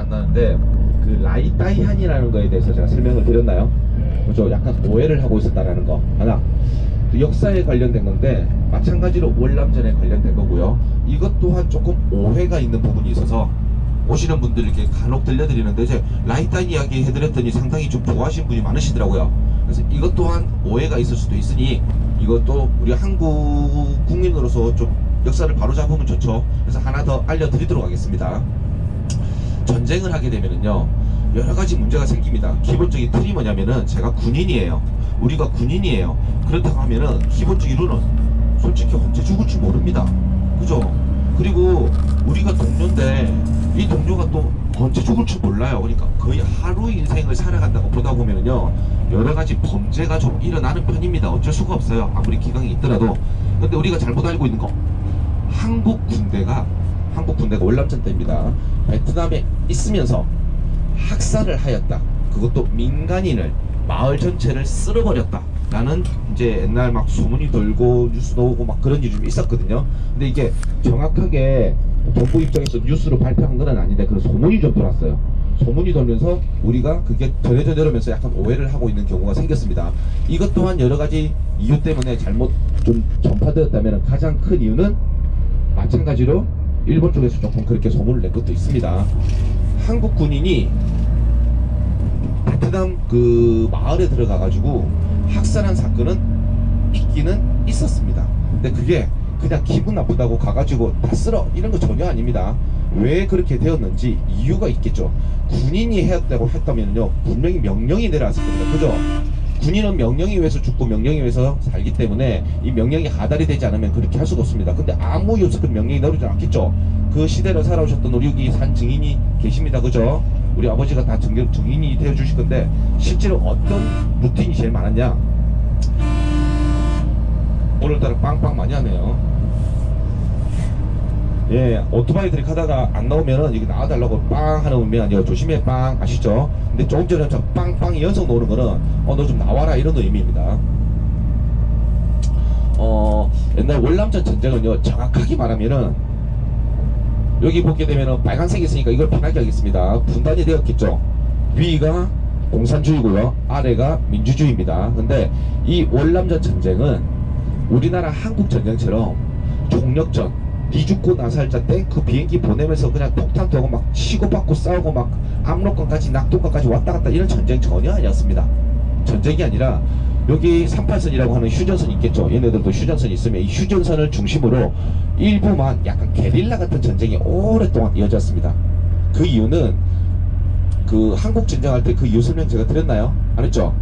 안 나는데 그 라이따이한이라는 거에 대해서 제가 설명을 드렸나요? 그죠? 약간 오해를 하고 있었다라는 거 하나. 또 역사에 관련된 건데 마찬가지로 월남전에 관련된 거고요. 이것 또한 조금 오해가 있는 부분이 있어서 오시는 분들에게 간혹 들려드리는데 이제 라이따이 이야기 해드렸더니 상당히 좀 좋아하시는 분이 많으시더라고요. 그래서 이것 또한 오해가 있을 수도 있으니 이것도 우리 한국 국민으로서 좀 역사를 바로잡으면 좋죠. 그래서 하나 더 알려드리도록 하겠습니다. 전쟁을 하게 되면은요 여러가지 문제가 생깁니다. 기본적인 틀이 뭐냐면은 제가 군인이에요. 우리가 군인이에요. 그렇다고 하면은 기본적인 룰은 솔직히 언제 죽을지 모릅니다. 그죠? 그리고 우리가 동료인데 이 동료가 또 언제 죽을지 몰라요. 그러니까 거의 하루 인생을 살아간다고 보다 보면은요 여러가지 범죄가 좀 일어나는 편입니다. 어쩔 수가 없어요. 아무리 기강이 있더라도. 근데 우리가 잘못 알고 있는 거 한국 군대가 월남전 때입니다. 베트남에 있으면서 학살을 하였다. 그것도 민간인을 마을 전체를 쓸어버렸다 라는 이제 옛날 막 소문이 돌고 뉴스 나오고 막 그런 일이 좀 있었거든요. 근데 이게 정확하게 정부 입장에서 뉴스로 발표한 건 아닌데 그런 소문이 좀 돌았어요. 소문이 돌면서 우리가 그게 전해져내면서 약간 오해를 하고 있는 경우가 생겼습니다. 이것 또한 여러가지 이유 때문에 잘못 좀 전파되었다면 가장 큰 이유는 마찬가지로 일본 쪽에서 조금 그렇게 소문을 낸 것도 있습니다. 한국 군인이 베트남 그 마을에 들어가가지고 학살한 사건은 있기는 있었습니다. 근데 그게 그냥 기분 나쁘다고 가가지고 다 쓸어 이런 거 전혀 아닙니다. 왜 그렇게 되었는지 이유가 있겠죠. 군인이 했다면요 분명히 명령이 내려왔을 겁니다. 그죠? 군인은 명령에 의해서 죽고 명령에 의해서 살기 때문에 이 명령이 하달이 되지 않으면 그렇게 할 수가 없습니다. 근데 아무 이유 없이 그 명령이 내려오지 않겠죠. 그 시대를 살아오셨던 우리 여기 산 증인이 계십니다. 그죠? 우리 아버지가 다 증인이 되어 주실 건데 실제로 어떤 루틴이 제일 많았냐. 오늘따라 빵빵 많이 하네요. 예, 오토바이들이 가다가 안 나오면은 이게 나와달라고 빵 하는 의미가 아니라 조심해 빵 아시죠? 근데 조금 전에 저 빵빵이 연속 나오는 거는 너 좀 나와라 이런 의미입니다. 옛날 월남전 전쟁은요 정확하게 말하면은 여기 보게 되면은 빨간색이 있으니까 이걸 편하게 하겠습니다. 분단이 되었겠죠. 위가 공산주의고요 아래가 민주주의입니다. 근데 이 월남전 전쟁은 우리나라 한국 전쟁처럼 총력전 니 죽고 나 살자 탱크 비행기 보내면서 그냥 폭탄 두고 막 치고받고 싸우고 막 압록강까지 낙동강까지 왔다갔다 이런 전쟁 전혀 아니었습니다. 전쟁이 아니라 여기 38선이라고 하는 휴전선이 있겠죠. 얘네들도 휴전선이 있으면 이 휴전선을 중심으로 일부만 약간 게릴라 같은 전쟁이 오랫동안 이어졌습니다. 그 이유는 그 한국 전쟁할 때 그 이유 설명 제가 드렸나요? 안 했죠?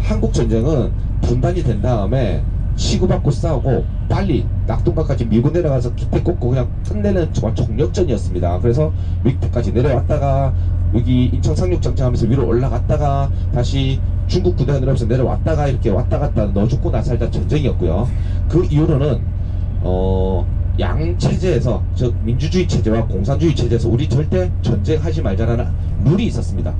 한국 전쟁은 분단이 된 다음에 치고받고 싸우고 빨리 낙동강까지 밀고 내려가서 기태 꽂고 그냥 끝내는 총력전이었습니다. 그래서 미국까지 내려왔다가 여기 인천 상륙장전 하면서 위로 올라갔다가 다시 중국 부대가 내려오면서 내려왔다가 이렇게 왔다갔다 너 죽고 나 살자 전쟁이었고요. 그 이후로는 양 체제에서 즉 민주주의 체제와 공산주의 체제에서 우리 절대 전쟁하지 말자라는 룰이 있었습니다.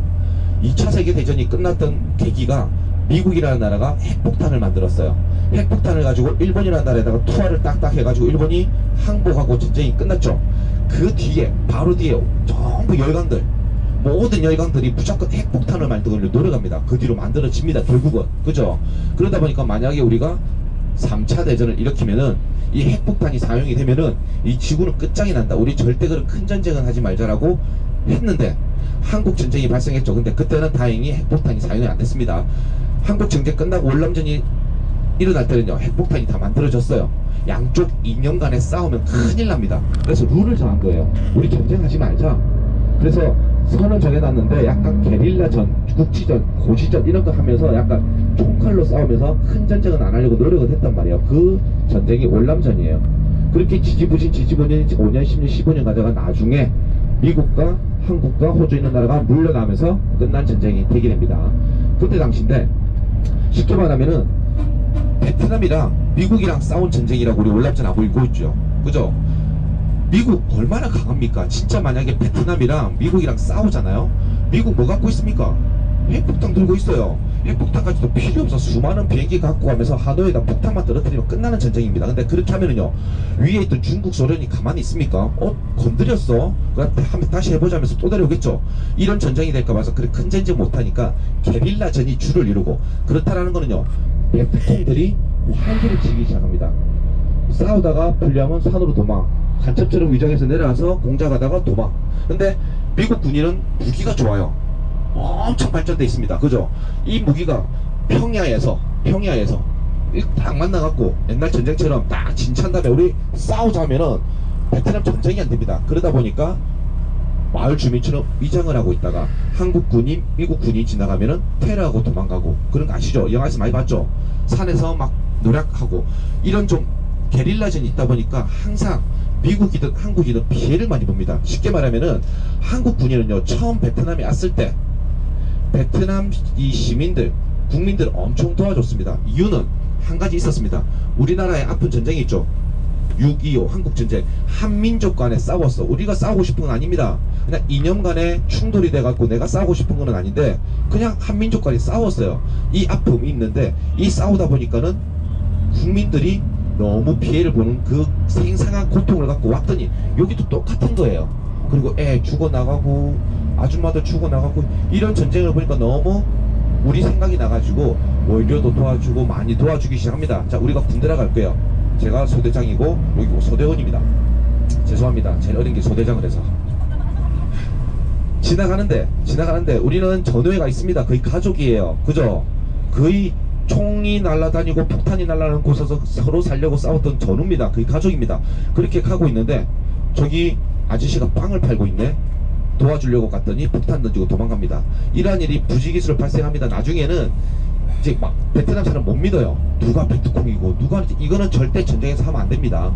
2차 세계대전이 끝났던 계기가 미국이라는 나라가 핵폭탄을 만들었어요. 핵폭탄을 가지고 일본이라는 나라에다가 투하를 딱딱 해가지고 일본이 항복하고 전쟁이 끝났죠. 그 뒤에 바로 뒤에 전부 열강들 모든 열강들이 무조건 핵폭탄을 만들기를 노력합니다. 그 뒤로 만들어집니다. 결국은 그죠? 그러다 보니까 만약에 우리가 3차 대전을 일으키면은 이 핵폭탄이 사용이 되면은 이 지구는 끝장이 난다. 우리 절대 그런 큰 전쟁은 하지 말자라고 했는데 한국 전쟁이 발생했죠. 근데 그때는 다행히 핵폭탄이 사용이 안 됐습니다. 한국 전쟁 끝나고 월남전이 일어날 때는요 핵폭탄이 다 만들어졌어요. 양쪽 2년간의 싸우면 큰일 납니다. 그래서 룰을 정한 거예요. 우리 전쟁하지 말자. 그래서 선을 정해놨는데 약간 게릴라전, 국지전, 고지전 이런 거 하면서 약간 총칼로 싸우면서 큰 전쟁은 안 하려고 노력을 했단 말이에요. 그 전쟁이 월남전이에요. 그렇게 지지부진 5년, 10년, 15년 가다가 나중에 미국과 한국과 호주 있는 나라가 물러나면서 끝난 전쟁이 되게 됩니다. 그때 당시인데 쉽게 말하면은 베트남이랑 미국이랑 싸운 전쟁이라고 우리 월남전 하고 있죠. 그죠? 미국 얼마나 강합니까? 진짜 만약에 베트남이랑 미국이랑 싸우잖아요. 미국 뭐 갖고 있습니까? 핵폭탄 들고 있어요. 핵폭탄까지도 필요 없어. 수많은 비행기 갖고 가면서 하노이에다 폭탄만 떨어뜨리면 끝나는 전쟁입니다. 근데 그렇게 하면은요, 위에 있던 중국, 소련이 가만히 있습니까? 건드렸어? 그럼 다시 해보자면서 또 내려오겠죠. 이런 전쟁이 될까 봐서 그렇게 큰 전쟁 못하니까 게릴라전이 주를 이루고, 그렇다라는 거는요, 베트콩들이 활기를 치기 시작합니다. 싸우다가 불리하면 산으로 도망, 간첩처럼 위장해서 내려와서 공작하다가 도망. 근데 미국 군인은 무기가 좋아요. 엄청 발전돼 있습니다. 그죠? 이 무기가 평야에서 딱 만나갖고 옛날 전쟁처럼 딱 진치한 다음에 우리 싸우자면은 베트남 전쟁이 안 됩니다. 그러다 보니까 마을 주민처럼 위장을 하고 있다가 한국 군인, 미국 군인 지나가면은 테러하고 도망가고, 그런 거 아시죠? 영화에서 많이 봤죠? 산에서 막 노력하고, 이런 좀 게릴라전이 있다 보니까 항상 미국이든 한국이든 피해를 많이 봅니다. 쉽게 말하면은 한국 군인은요, 처음 베트남에 왔을 때 베트남 이 시민들, 국민들 엄청 도와줬습니다. 이유는 한 가지 있었습니다. 우리나라에 아픈 전쟁이 있죠. 6.25 한국전쟁. 한민족 간에 싸웠어. 우리가 싸우고 싶은 건 아닙니다. 그냥 이념 간에 충돌이 돼갖고 내가 싸우고 싶은 건 아닌데 그냥 한민족 간에 싸웠어요. 이 아픔이 있는데, 이 싸우다 보니까는 국민들이 너무 피해를 보는 그 생생한 고통을 갖고 왔더니 여기도 똑같은 거예요. 그리고 애 죽어나가고 아줌마도 죽어나가고, 이런 전쟁을 보니까 너무 우리 생각이 나가지고 오히려도 도와주고 많이 도와주기 시작합니다. 자, 우리가 군대라 갈 거예요. 제가 소대장이고 여기 소대원입니다. 죄송합니다. 제일 어린 게 소대장을 해서. 지나가는데 우리는 전우회가 있습니다. 거의 가족이에요. 그죠? 거의 총이 날아다니고 폭탄이 날아가는 곳에서 서로 살려고 싸웠던 전우입니다. 거의 가족입니다. 그렇게 가고 있는데 저기 아저씨가 빵을 팔고 있네. 도와주려고 갔더니 폭탄 던지고 도망갑니다. 이러한 일이 부지기수로 발생합니다. 나중에는 이제 막 베트남 사람 못 믿어요. 누가 베트콩이고 누가, 이거는 절대 전쟁에서 하면 안 됩니다.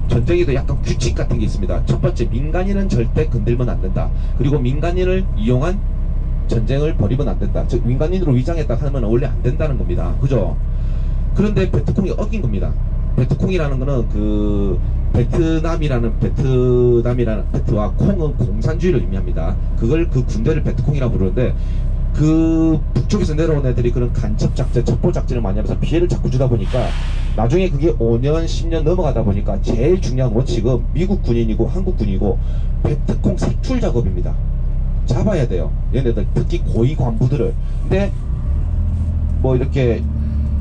전쟁에도 약간 규칙 같은 게 있습니다. 첫 번째, 민간인은 절대 건들면 안 된다. 그리고 민간인을 이용한 전쟁을 벌이면 안 된다. 즉 민간인으로 위장했다 하면 원래 안 된다는 겁니다. 그죠? 그런데 베트콩이 어긴 겁니다. 베트콩이라는 거는 그 베트와 콩은 공산주의를 의미합니다. 그걸 그 군대를 베트콩이라고 부르는데, 그 북쪽에서 내려온 애들이 그런 간첩작전, 첩보작전을 많이 하면서 피해를 자꾸 주다 보니까 나중에 그게 5년, 10년 넘어가다 보니까 제일 중요한 원칙은 미국 군인이고 한국 군이고 베트콩 색출 작업입니다. 잡아야 돼요. 얘네들 특히 고위 관부들을. 근데 뭐 이렇게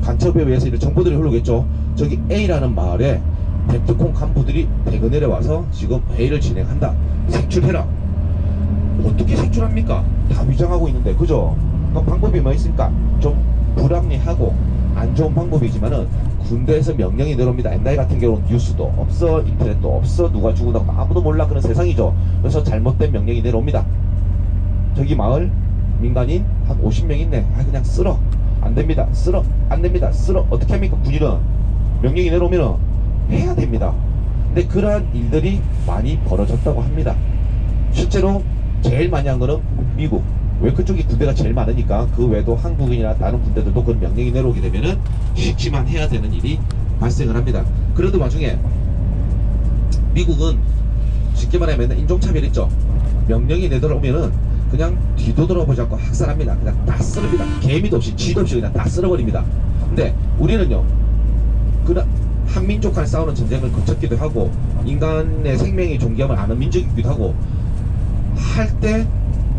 간첩에 의해서 이런 정보들이 흐르겠죠. 저기 A라는 마을에 베트콩 간부들이 대거 내려와서 지금 회의를 진행한다. 색출해라. 어떻게 색출합니까? 다 위장하고 있는데, 그죠? 그 방법이 뭐 있습니까? 좀 불합리하고 안 좋은 방법이지만은 군대에서 명령이 내려옵니다. 옛날 같은 경우는 뉴스도 없어, 인터넷도 없어, 누가 죽는다고 아무도 몰라, 그런 세상이죠. 그래서 잘못된 명령이 내려옵니다. 저기 마을 민간인 한 50명 있네. 그냥 쓸어. 안 됩니다. 쓸어. 안 됩니다. 쓸어. 어떻게 합니까? 군인은 명령이 내려오면은 해야 됩니다. 근데 그러한 일들이 많이 벌어졌다고 합니다. 실제로 제일 많이 한 거는 미국. 왜? 그쪽이 군대가 제일 많으니까. 그 외에도 한국인이나 다른 군대들도 그런 명령이 내려오게 되면은 쉽지만 해야 되는 일이 발생을 합니다. 그래도 와중에 미국은 쉽게 말하면 인종차별 있죠. 명령이 내려오면은 그냥 뒤도돌아보지 않고 학살합니다. 그냥 다 쓸어버립니다. 개미도 없이 쥐도 없이 그냥 다 쓸어버립니다. 근데 우리는요, 한민족 간에 싸우는 전쟁을 거쳤기도 하고 인간의 생명이 존귀함을 아는 민족이기도 하고 할 때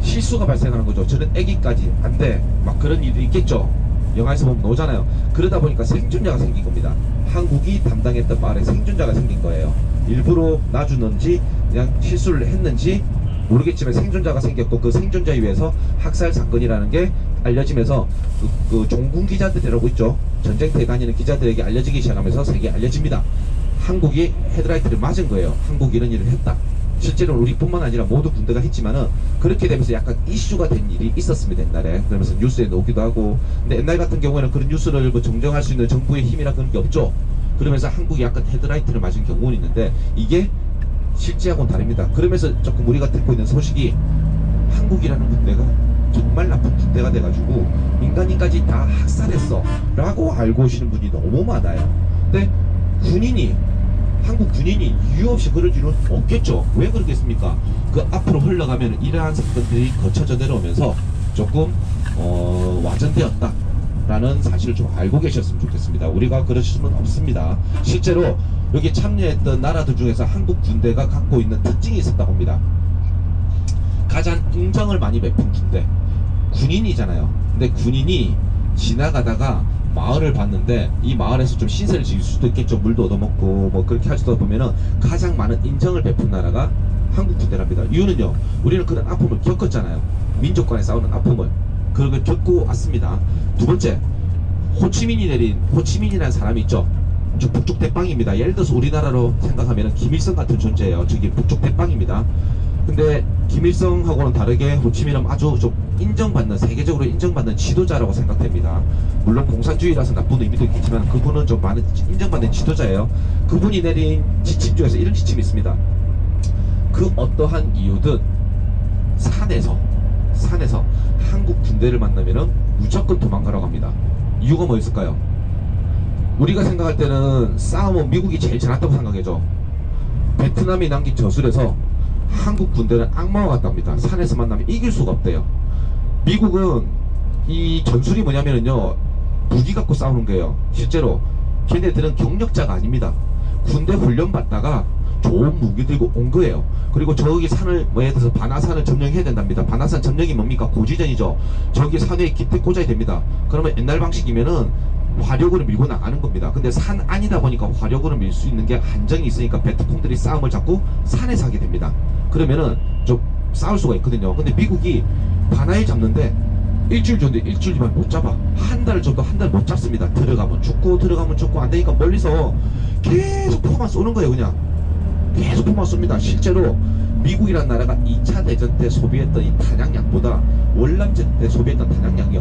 실수가 발생하는 거죠. 저는 애기까지 안 돼. 막 그런 일이 있겠죠. 영화에서 보면 나오잖아요. 그러다 보니까 생존자가 생긴 겁니다. 한국이 담당했던 말에 생존자가 생긴 거예요. 일부러 놔주는지 그냥 실수를 했는지 모르겠지만 생존자가 생겼고, 그 생존자에 의해서 학살 사건이라는 게 알려지면서 그 종군 기자들이라고 있죠. 전쟁터에 다니는 기자들에게 알려지기 시작하면서 세계에 알려집니다. 한국이 헤드라이트를 맞은 거예요. 한국이 이런 일을 했다. 실제로 우리뿐만 아니라 모두 군대가 했지만은 그렇게 되면서 약간 이슈가 된 일이 있었습니다. 옛날에. 그러면서 뉴스에 나오기도 하고. 근데 옛날 같은 경우에는 그런 뉴스를 뭐 정정할 수 있는 정부의 힘이나 그런 게 없죠. 그러면서 한국이 약간 헤드라이트를 맞은 경우는 있는데 이게 실제하고는 다릅니다. 그러면서 조금 우리가 듣고 있는 소식이 한국이라는 군대가 정말 나쁜 군대가 돼가지고 민간인까지 다 학살했어 라고 알고 오시는 분이 너무 많아요. 근데 한국 군인이 이유 없이 그럴 일은 없겠죠. 왜 그러겠습니까? 그 앞으로 흘러가면 이러한 사건들이 거쳐져 내려오면서 조금 와전되었다라는 사실을 좀 알고 계셨으면 좋겠습니다. 우리가 그러실 수는 없습니다. 실제로 여기 참여했던 나라들 중에서 한국 군대가 갖고 있는 특징이 있었다고 합니다. 가장 인정을 많이 베푼 군대, 군인이잖아요. 근데 군인이 지나가다가 마을을 봤는데 이 마을에서 좀 신세를 지을 수도 있겠죠. 물도 얻어먹고 뭐 그렇게 하시다 보면은 가장 많은 인정을 베푼 나라가 한국 군대랍니다. 이유는요, 우리는 그런 아픔을 겪었잖아요. 민족 간에 싸우는 아픔을 그걸 겪고 왔습니다. 두 번째, 호치민이 내린, 호치민이라는 사람이 있죠. 저 북쪽 대빵입니다. 예를 들어서 우리나라로 생각하면 김일성 같은 존재예요. 저기 북쪽 대빵입니다. 근데 김일성하고는 다르게 호치민은 아주 좀 인정받는, 세계적으로 인정받는 지도자라고 생각됩니다. 물론 공산주의라서 나쁜 의미도 있겠지만 그분은 좀 많은 인정받는 지도자예요. 그분이 내린 지침 중에서 이런 지침이 있습니다. 그 어떠한 이유든 산에서 한국 군대를 만나면은 무조건 도망가라고 합니다. 이유가 뭐였을까요? 우리가 생각할 때는 싸움은 미국이 제일 잘했다고 생각해죠. 베트남이 남긴 저술에서 한국 군대는 악마와 같답니다. 산에서 만나면 이길 수가 없대요. 미국은 이 전술이 뭐냐면은요, 무기 갖고 싸우는 거예요. 실제로 걔네들은 경력자가 아닙니다. 군대 훈련 받다가 좋은 무기 들고 온 거예요. 그리고 저기 산을 예를 들어서 바나산을 점령해야 된답니다. 바나산 점령이 뭡니까? 고지전이죠. 저기 산에 기태 꽂아야 됩니다. 그러면 옛날 방식이면은 화력으로 밀고 나가는 겁니다. 근데 산 안이다 보니까 화력으로 밀 수 있는 게 한정이 있으니까 베트콩들이 싸움을 잡고 산에서 하게 됩니다. 그러면은 좀 싸울 수가 있거든요. 근데 미국이 바나일 잡는데 일주일 정도, 일주일만 못 잡아. 한 달 정도, 한 달 못 잡습니다. 들어가면 죽고 들어가면 죽고 안 되니까 멀리서 계속 포만 쏘는 거예요. 그냥 계속 포만 쏩니다. 실제로 미국이라는 나라가 2차 대전 때 소비했던 이 탄약량보다 월남전 때 소비했던 탄약량이